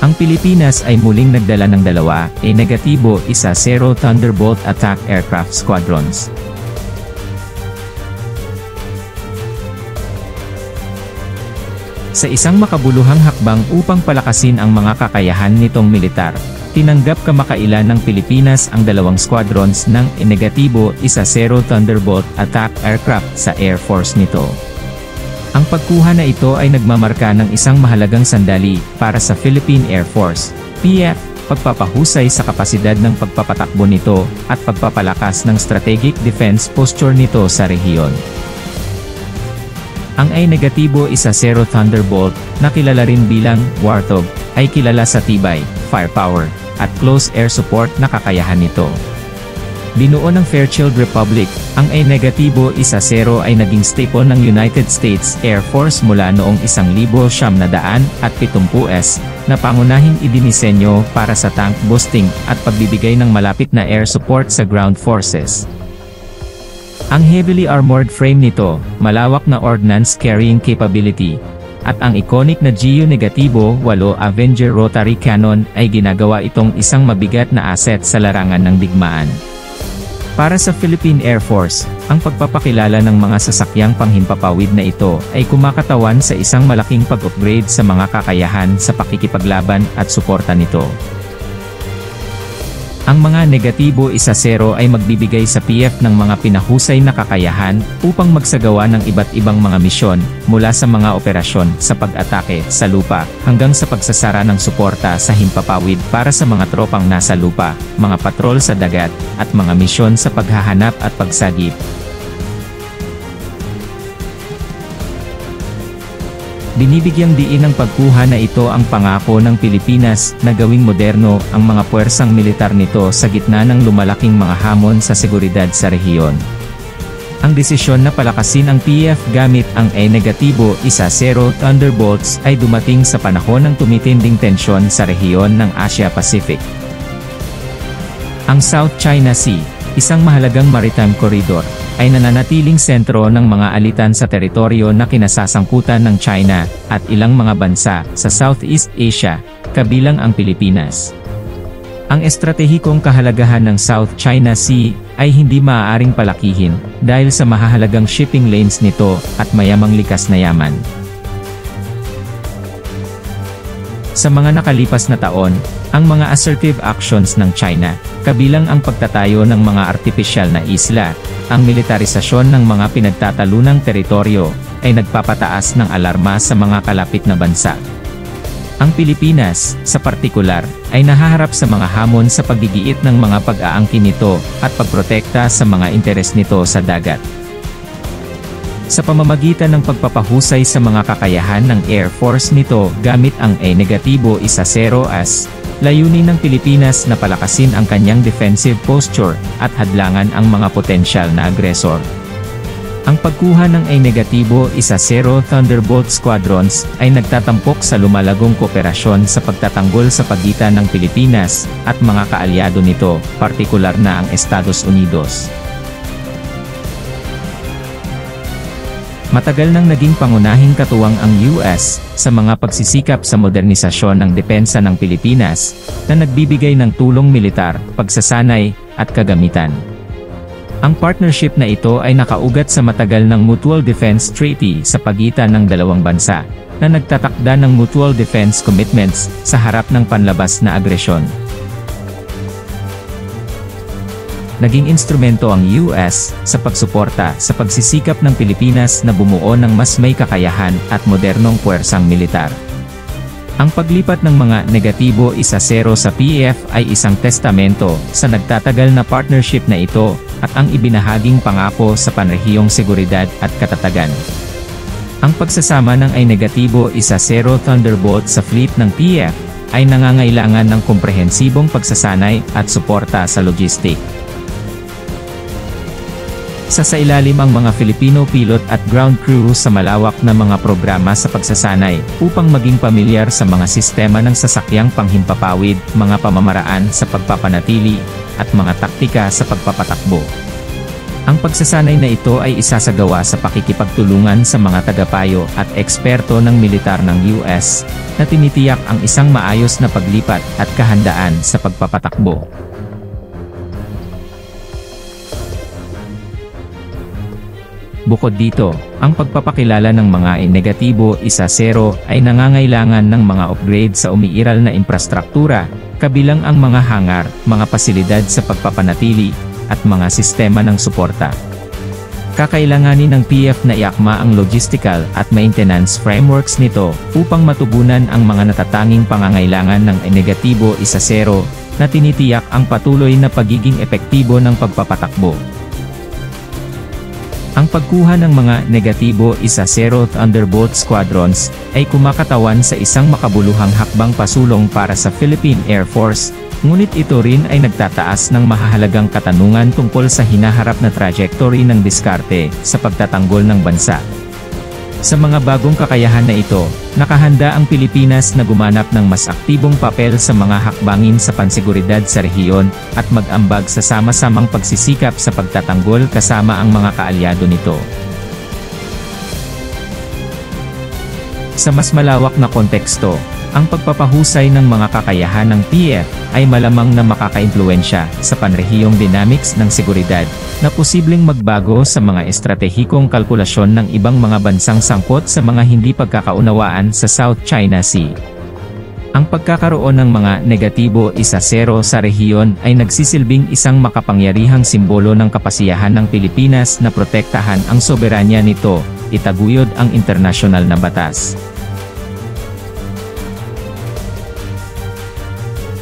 Ang Pilipinas ay muling nagdala ng dalawa, -1 Thunderbolt attack aircraft squadrons. Sa isang makabuluhang hakbang upang palakasin ang mga kakayahan nitong militar, tinanggap kamakailan ng Pilipinas ang dalawang squadrons ng -10 Thunderbolt attack aircraft sa Air Force nito. Ang pagkuha na ito ay nagmamarka ng isang mahalagang sandali para sa Philippine Air Force, PF, pagpapahusay sa kapasidad ng pagpapatakbo nito at pagpapalakas ng strategic defense posture nito sa rehiyon. Ang -10 Thunderbolt, na kilala rin bilang Warthog, ay kilala sa tibay, firepower, at close air support na kakayahan nito. Binuo ng Fairchild Republic, ang -10 ay naging staple ng United States Air Force mula noong 1970s, na pangunahing idinisenyo para sa tank boosting at pagbibigay ng malapit na air support sa ground forces. Ang heavily armored frame nito, malawak na ordnance carrying capability, at ang iconic na GU-8 Avenger rotary cannon ay ginagawa itong isang mabigat na asset sa larangan ng digmaan. Para sa Philippine Air Force, ang pagpapakilala ng mga sasakyang panghimpapawid na ito ay kumakatawan sa isang malaking pag-upgrade sa mga kakayahan sa pakikipaglaban at suporta nito. Ang mga -10 ay magbibigay sa PF ng mga pinahusay na kakayahan upang magsagawa ng iba't ibang mga misyon, mula sa mga operasyon sa pag-atake sa lupa hanggang sa pagsasara ng suporta sa himpapawid para sa mga tropang nasa lupa, mga patrol sa dagat, at mga misyon sa paghahanap at pagsagip. Binibigyang diin ng pagkuha na ito ang pangako ng Pilipinas na gawing moderno ang mga puwersang militar nito sa gitna ng lumalaking mga hamon sa seguridad sa rehiyon. Ang desisyon na palakasin ang PF gamit ang -10 Thunderbolts ay dumating sa panahon ng tumitinding tensyon sa rehiyon ng Asia-Pacific. Ang South China Sea, isang mahalagang maritime corridor, ay nananatiling sentro ng mga alitan sa teritoryo na kinasasangkutan ng China at ilang mga bansa sa Southeast Asia, kabilang ang Pilipinas. Ang estratehikong kahalagahan ng South China Sea ay hindi maaaring palakihin dahil sa mahahalagang shipping lanes nito at mayamang likas na yaman. Sa mga nakalipas na taon, ang mga assertive actions ng China, kabilang ang pagtatayo ng mga artipisyal na isla, ang militarisasyon ng mga pinagtatalunang teritoryo, ay nagpapataas ng alarma sa mga kalapit na bansa. Ang Pilipinas, sa partikular, ay nahaharap sa mga hamon sa paggigiit ng mga pag-aangkin nito at pagprotekta sa mga interes nito sa dagat. Sa pamamagitan ng pagpapahusay sa mga kakayahan ng Air Force nito gamit ang -10 layunin ng Pilipinas na palakasin ang kanyang defensive posture at hadlangan ang mga potensyal na agresor. Ang pagkuha ng -10 Thunderbolt Squadrons ay nagtatampok sa lumalagong kooperasyon sa pagtatanggol sa pagitan ng Pilipinas at mga kaalyado nito, partikular na ang Estados Unidos. Matagal nang naging pangunahing katuwang ang US sa mga pagsisikap sa modernisasyon ng depensa ng Pilipinas, na nagbibigay ng tulong militar, pagsasanay, at kagamitan. Ang partnership na ito ay nakaugat sa matagal ng Mutual Defense Treaty sa pagitan ng dalawang bansa, na nagtatakda ng mutual defense commitments sa harap ng panlabas na agresyon. Naging instrumento ang US sa pagsuporta sa pagsisikap ng Pilipinas na bumuo ng mas may kakayahan at modernong puwersang militar. Ang paglipat ng mga -10 sa PF ay isang testamento sa nagtatagal na partnership na ito at ang ibinahaging pangako sa panrehiyong seguridad at katatagan. Ang pagsasama ng -10 Thunderbolt sa fleet ng PF ay nangangailangan ng komprehensibong pagsasanay at suporta sa logistik. Sasailalim ang mga Filipino pilot at ground crew sa malawak na mga programa sa pagsasanay, upang maging pamilyar sa mga sistema ng sasakyang panghimpapawid, mga pamamaraan sa pagpapanatili, at mga taktika sa pagpapatakbo. Ang pagsasanay na ito ay isasagawa sa pakikipagtulungan sa mga tagapayo at eksperto ng militar ng US, na tinitiyak ang isang maayos na paglipat at kahandaan sa pagpapatakbo. Bukod dito, ang pagpapakilala ng mga negatibo 1-0 ay nangangailangan ng mga upgrade sa umiiral na infrastruktura, kabilang ang mga hangar, mga pasilidad sa pagpapanatili, at mga sistema ng suporta. Kakailanganin ng PF na iakma ang logistical at maintenance frameworks nito upang matugunan ang mga natatanging pangangailangan ng negatibo 1-0 na tinitiyak ang patuloy na pagiging epektibo ng pagpapatakbo. Ang pagkuha ng mga negatibo 1-0 Thunderbolt Squadrons ay kumakatawan sa isang makabuluhang hakbang pasulong para sa Philippine Air Force, ngunit ito rin ay nagtataas ng mahahalagang katanungan tungkol sa hinaharap na trajectory ng diskarte sa pagtatanggol ng bansa. Sa mga bagong kakayahan na ito, nakahanda ang Pilipinas na gumanap ng mas aktibong papel sa mga hakbangin sa pansiguridad sa rehiyon, at mag-ambag sa sama-samang pagsisikap sa pagtatanggol kasama ang mga kaalyado nito. Sa mas malawak na konteksto, ang pagpapahusay ng mga kakayahan ng PF ay malamang na makakaimpluwensya sa panrehiyong dynamics ng seguridad, na posibleng magbago sa mga estratehikong kalkulasyon ng ibang mga bansang sangkot sa mga hindi pagkakaunawaan sa South China Sea. Ang pagkakaroon ng mga negatibo 1-0 sa rehiyon ay nagsisilbing isang makapangyarihang simbolo ng kapasiyahan ng Pilipinas na protektahan ang soberanya nito, itaguyod ang internasyonal na batas.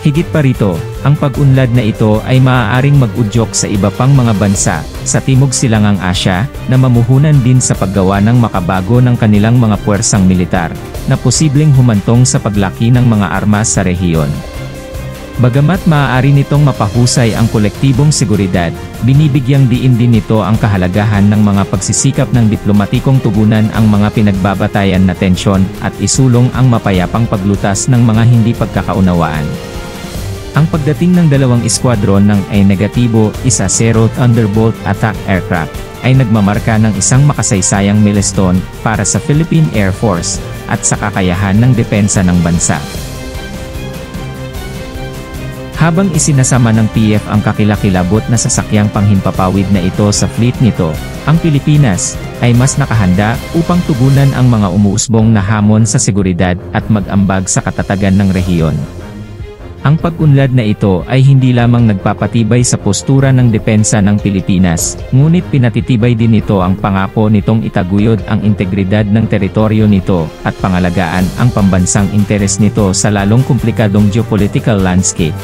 Higit pa rito, ang pag-unlad na ito ay maaaring mag-udyok sa iba pang mga bansa sa Timog Silangang Asya na mamuhunan din sa paggawa ng makabago ng kanilang mga puwersang militar, na posibleng humantong sa paglaki ng mga armas sa rehiyon. Bagamat maaari nitong mapahusay ang kolektibong seguridad, binibigyang diin din nito ang kahalagahan ng mga pagsisikap ng diplomatikong tugunan ang mga pinagbabatayan na tensyon at isulong ang mapayapang paglutas ng mga hindi pagkakaunawaan. Ang pagdating ng dalawang eskwadron ng negatibo 1-0 Thunderbolt attack aircraft ay nagmamarka ng isang makasaysayang milestone para sa Philippine Air Force at sa kakayahan ng depensa ng bansa. Habang isinasama ng PF ang kakilakilabot na sasakyang panghimpapawid na ito sa fleet nito, ang Pilipinas ay mas nakahanda upang tugunan ang mga umuusbong na hamon sa seguridad at mag-ambag sa katatagan ng rehiyon. Ang pag-unlad na ito ay hindi lamang nagpapatibay sa postura ng depensa ng Pilipinas, ngunit pinatitibay din nito ang pangako nitong itaguyod ang integridad ng teritoryo nito, at pangalagaan ang pambansang interes nito sa lalong komplikadong geopolitical landscape.